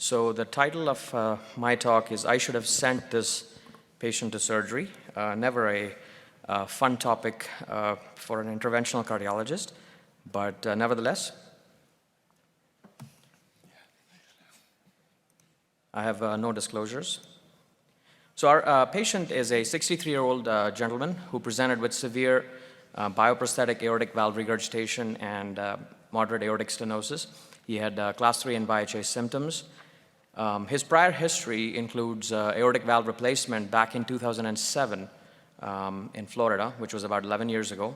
So the title of my talk is I Should Have Sent This Patient to Surgery. Never a fun topic for an interventional cardiologist, but nevertheless, I have no disclosures. So our patient is a 63-year-old gentleman who presented with severe bioprosthetic aortic valve regurgitation and moderate aortic stenosis. He had class 3 and NYHA symptoms. His prior history includes aortic valve replacement back in 2007 in Florida, which was about 11 years ago,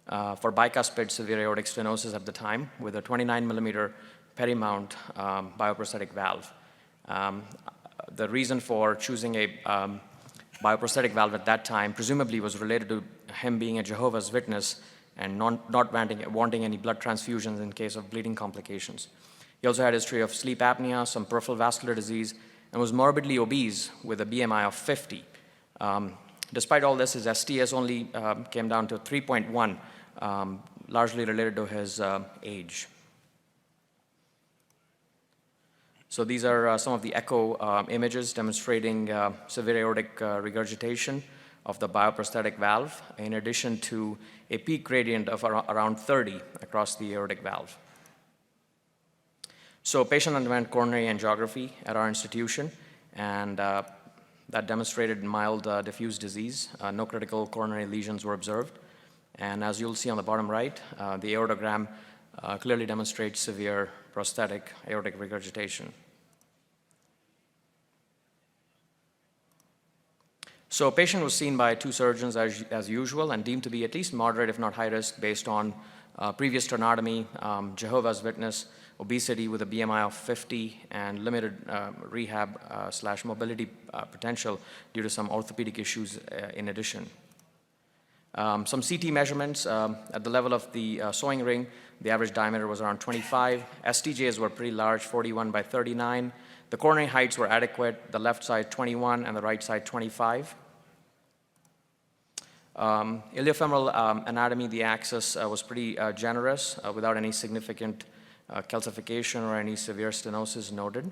for bicuspid severe aortic stenosis at the time with a 29 millimeter perimount bioprosthetic valve. The reason for choosing a bioprosthetic valve at that time presumably was related to him being a Jehovah's Witness and not wanting any blood transfusions in case of bleeding complications. He also had a history of sleep apnea, some peripheral vascular disease, and was morbidly obese with a BMI of 50. Despite all this, his STS only came down to 3.1, largely related to his age. So these are some of the echo images demonstrating severe aortic regurgitation of the bioprosthetic valve, in addition to a peak gradient of around 30 across the aortic valve. So patient underwent coronary angiography at our institution, and that demonstrated mild diffuse disease. No critical coronary lesions were observed. And as you'll see on the bottom right, the aortogram clearly demonstrates severe prosthetic aortic regurgitation. So a patient was seen by 2 surgeons as usual and deemed to be at least moderate, if not high risk, based on previous sternotomy, Jehovah's Witness, obesity with a BMI of 50, and limited rehab / mobility potential due to some orthopedic issues in addition. Some CT measurements at the level of the sewing ring, the average diameter was around 25. STJs were pretty large, 41 by 39. The coronary heights were adequate, the left side 21 and the right side 25. Iliofemoral anatomy, the axis was pretty generous without any significant calcification or any severe stenosis noted.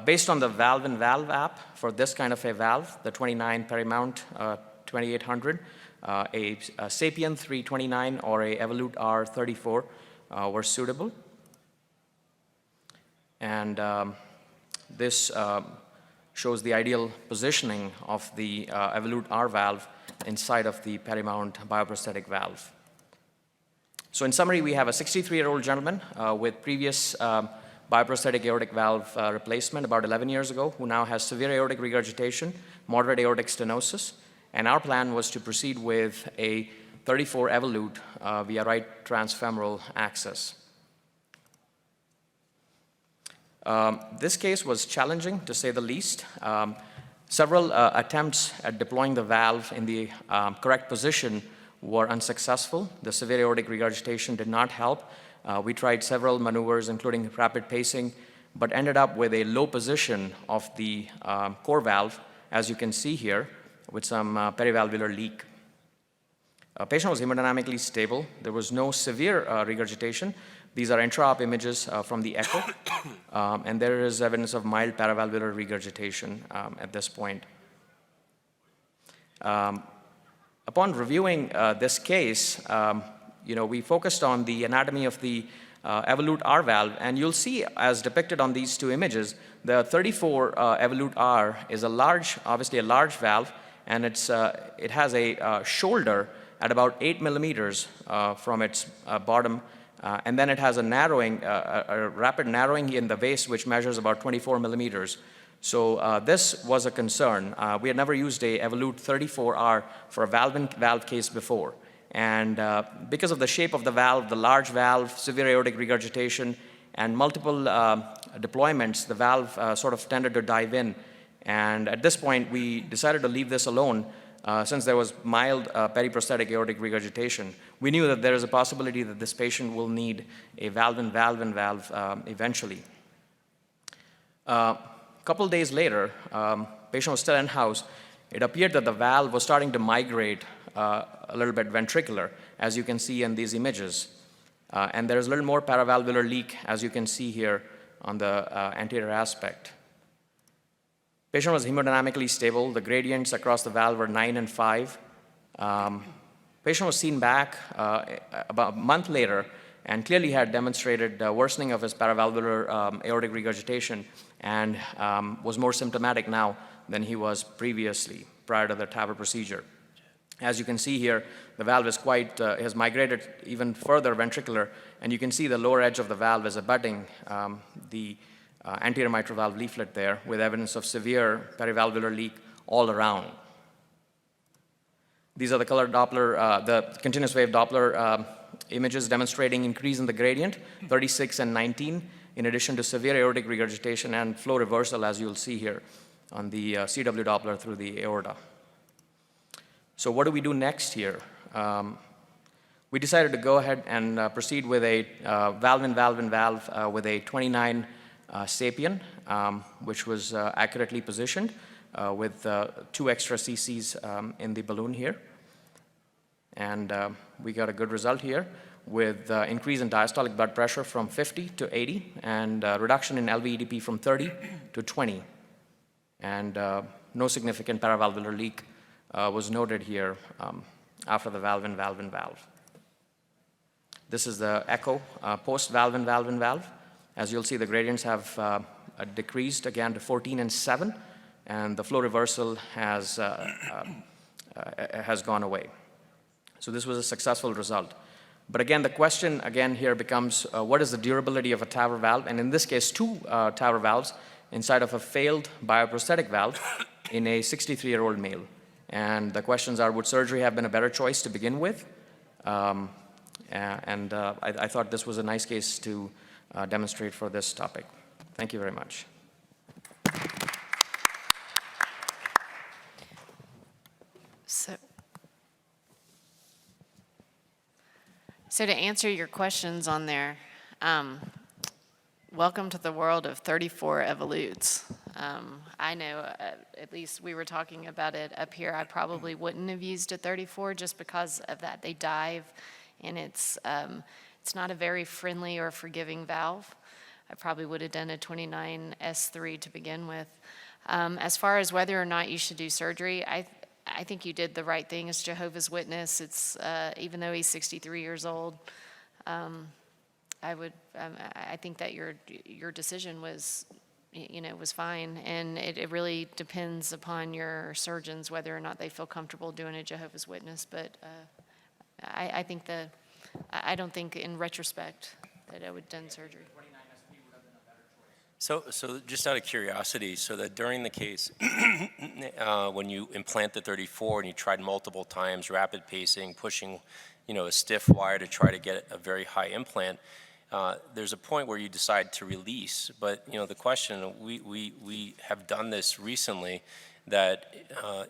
Based on the valve-in-valve app for this kind of a valve, the 29 perimount 2800, a Sapien 329 or a Evolut R34 were suitable. And this shows the ideal positioning of the Evolut R valve inside of the perimount bioprosthetic valve. So in summary, we have a 63-year-old gentleman with previous bioprosthetic aortic valve replacement about 11 years ago, who now has severe aortic regurgitation, moderate aortic stenosis, and our plan was to proceed with a 34 Evolut via right transfemoral access. This case was challenging, to say the least. Several attempts at deploying the valve in the correct position were unsuccessful. The severe aortic regurgitation did not help. We tried several maneuvers, including rapid pacing, but ended up with a low position of the core valve, as you can see here, with some perivalvular leak. The patient was hemodynamically stable. There was no severe regurgitation. These are intra-op images from the echo, and there is evidence of mild paravalvular regurgitation at this point. Upon reviewing this case, we focused on the anatomy of the Evolut R valve, and you'll see, as depicted on these 2 images, the 34 Evolut R is obviously a large valve, and it has a shoulder at about 8 millimeters from its bottom, and then it has a rapid narrowing in the vase, which measures about 24 millimeters. So this was a concern. We had never used a Evolut 34R for a valve-in-valve case before. And because of the shape of the valve, the large valve, severe aortic regurgitation, and multiple deployments, the valve sort of tended to dive in. And at this point, we decided to leave this alone since there was mild periprosthetic aortic regurgitation. We knew that there is a possibility that this patient will need a valve-in-valve eventually. A couple days later, patient was still in-house. It appeared that the valve was starting to migrate a little bit ventricular, as you can see in these images. And there is a little more paravalvular leak, as you can see here, on the anterior aspect. Patient was hemodynamically stable. The gradients across the valve were 9 and 5. Patient was seen back about a month later and clearly had demonstrated worsening of his paravalvular aortic regurgitation and was more symptomatic now than he was previously prior to the TAVR procedure. As you can see here, the valve is has migrated even further ventricular, and you can see the lower edge of the valve is abutting the anterior mitral valve leaflet there with evidence of severe perivalvular leak all around. These are the color Doppler, the continuous wave Doppler images demonstrating increase in the gradient, 36 and 19, in addition to severe aortic regurgitation and flow reversal, as you'll see here on the CW Doppler through the aorta. So what do we do next here? We decided to go ahead and proceed with a valve with a 29 Sapien, which was accurately positioned with 2 extra cc's in the balloon here. And we got a good result here with increase in diastolic blood pressure from 50 to 80 and reduction in LVEDP from 30 to 20. And no significant paravalvular leak was noted here after the valve. This is the echo post-valve. As you'll see, the gradients have decreased again to 14 and 7, and the flow reversal has gone away. So this was a successful result. But again, the question again here becomes, what is the durability of a TAVR valve? And in this case, 2 TAVR valves inside of a failed bioprosthetic valve in a 63-year-old male. And the questions are, would surgery have been a better choice to begin with? I thought this was a nice case to demonstrate for this topic. Thank you very much. So to answer your questions on there, welcome to the world of 34 evolutes. I know, at least we were talking about it up here, I probably wouldn't have used a 34 just because of that. They dive, and it's not a very friendly or forgiving valve. I probably would have done a 29 S3 to begin with. As far as whether or not you should do surgery, I think you did the right thing as Jehovah's Witness. It's even though he's 63 years old, I think that your decision was, was fine, and it really depends upon your surgeons whether or not they feel comfortable doing a Jehovah's Witness. But I don't think in retrospect that I would have done surgery. So just out of curiosity, so that during the case, when you implant the 34 and you tried multiple times, rapid pacing, pushing, a stiff wire to try to get a very high implant, there's a point where you decide to release. But, the question, we have done this recently, that,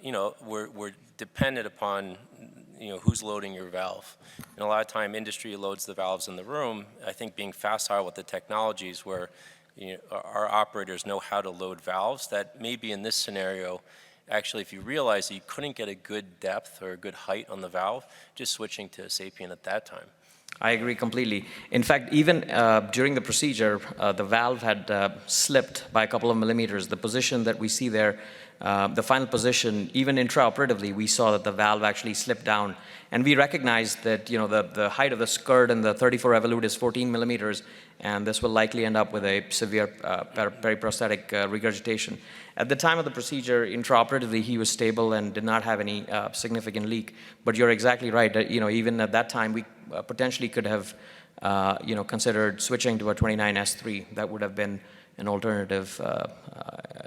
we're dependent upon, who's loading your valve. And a lot of time, industry loads the valves in the room. I think being facile with the technologies where our operators know how to load valves, that maybe in this scenario, actually, if you realize that you couldn't get a good depth or a good height on the valve, just switching to a Sapien at that time. I agree completely. In fact, even during the procedure, the valve had slipped by a couple of millimeters. The position that we see there, the final position, even intraoperatively, we saw that the valve actually slipped down. And we recognized that, the height of the skirt in the 34 evolute is 14 millimeters, and this will likely end up with a severe periprosthetic regurgitation. At the time of the procedure, intraoperatively, he was stable and did not have any significant leak. But you're exactly right. Even at that time, we potentially could have, considered switching to a 29 S3. That would have been an alternative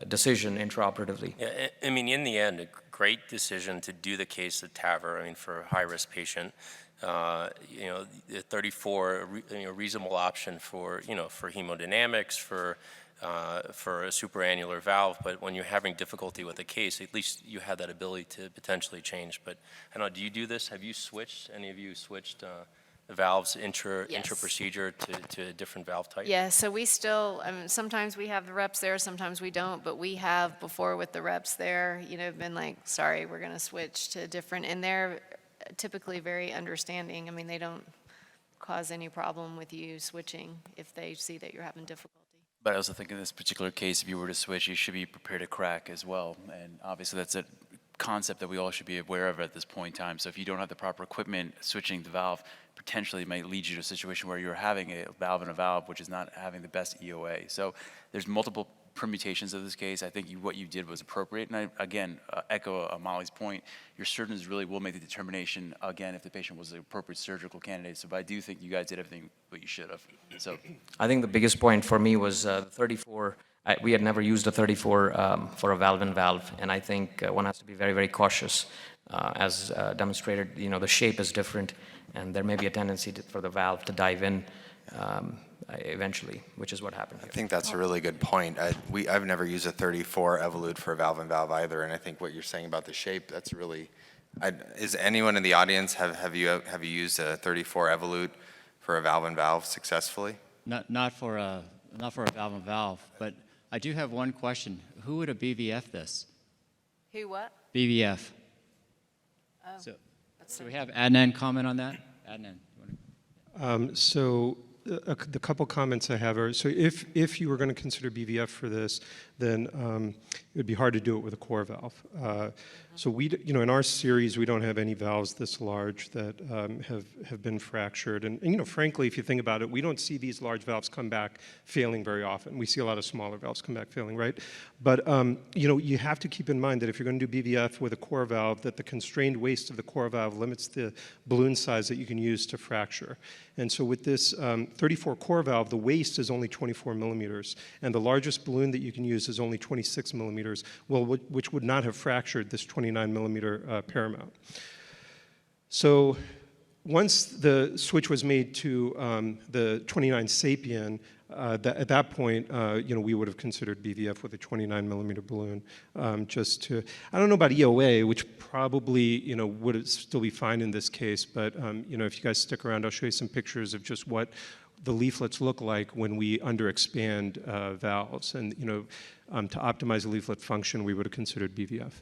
decision intraoperatively. Yeah, in the end, a great decision to do the case of TAVR. For a high-risk patient, the 34, reasonable option for hemodynamics, for a superannular valve. But when you're having difficulty with the case, at least you have that ability to potentially change. But I don't know, do you do this? Have you switched? Any of you switched valves intra-procedure to a different valve type? Yeah, so we still, sometimes we have the reps there, sometimes we don't, but we have before with the reps there, been like, sorry, we're going to switch to different, and they're typically very understanding. They don't cause any problem with you switching if they see that you're having difficulty. But I also think in this particular case, if you were to switch, you should be prepared to crack as well. And obviously that's a concept that we all should be aware of at this point in time. So if you don't have the proper equipment, switching the valve potentially might lead you to a situation where you're having a valve in a valve, which is not having the best EOA. So there's multiple permutations of this case. I think what you did was appropriate. And I, again, echo Molly's point, your surgeons really will make the determination, again, if the patient was the appropriate surgical candidate. So but I do think you guys did everything what you should have. So I think the biggest point for me was the 34. We had never used a 34 for a valve-in-valve, and I think one has to be very, very cautious. As demonstrated, you know, the shape is different, and there may be a tendency for the valve to dive in eventually, which is what happened I here. think that's a really good point. I've never used a 34 Evolute for a valve-in-valve either, and I think what you're saying about the shape, that's really. Is anyone in the audience have you used a 34 Evolute for a valve-in-valve successfully? Not for a valve-in-valve, but I do have one question. Who would have BVF this? Who what? BVF. So we have Adnan comment on that? Adnan. So the couple comments I have are, so if you were going to consider BVF for this, then it would be hard to do it with a core valve. So in our series, we don't have any valves this large that have been fractured. And frankly, if you think about it, we don't see these large valves come back failing very often. We see a lot of smaller valves come back failing, right? But you have to keep in mind that if you're going to do BVF with a core valve, that the constrained waist of the core valve limits the balloon size that you can use to fracture. And so with this 34 core valve, the waist is only 24 millimeters, and the largest balloon that you can use is only 26 millimeters, which would not have fractured this 29 millimeter paramount. So once the switch was made to the 29 Sapien, at that point, we would have considered BVF with a 29 millimeter balloon. I don't know about EOA, which probably, would still be fine in this case, but, if you guys stick around, I'll show you some pictures of just what the leaflets look like when we underexpand valves. And, to optimize the leaflet function, we would have considered BVF.